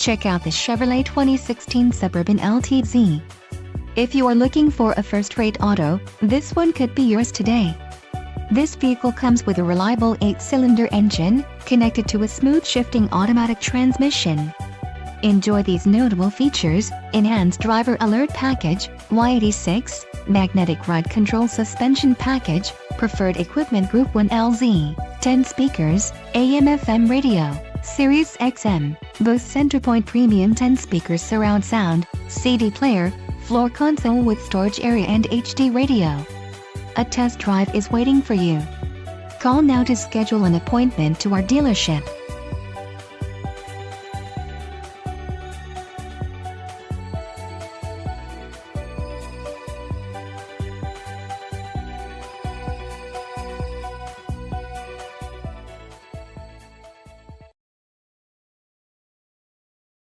check out the Chevrolet 2016 Suburban LTZ. If you are looking for a first-rate auto, this one could be yours today. This vehicle comes with a reliable 8-cylinder engine, connected to a smooth shifting automatic transmission. Enjoy these notable features: enhanced driver alert package, Y86, magnetic ride control suspension package, preferred equipment group 1LZ, 10 speakers, AM/FM radio, SiriusXM, Bose Centerpoint premium 10-speaker surround sound, CD player, floor console with storage area and HD radio. A test drive is waiting for you. Call now to schedule an appointment to our dealership.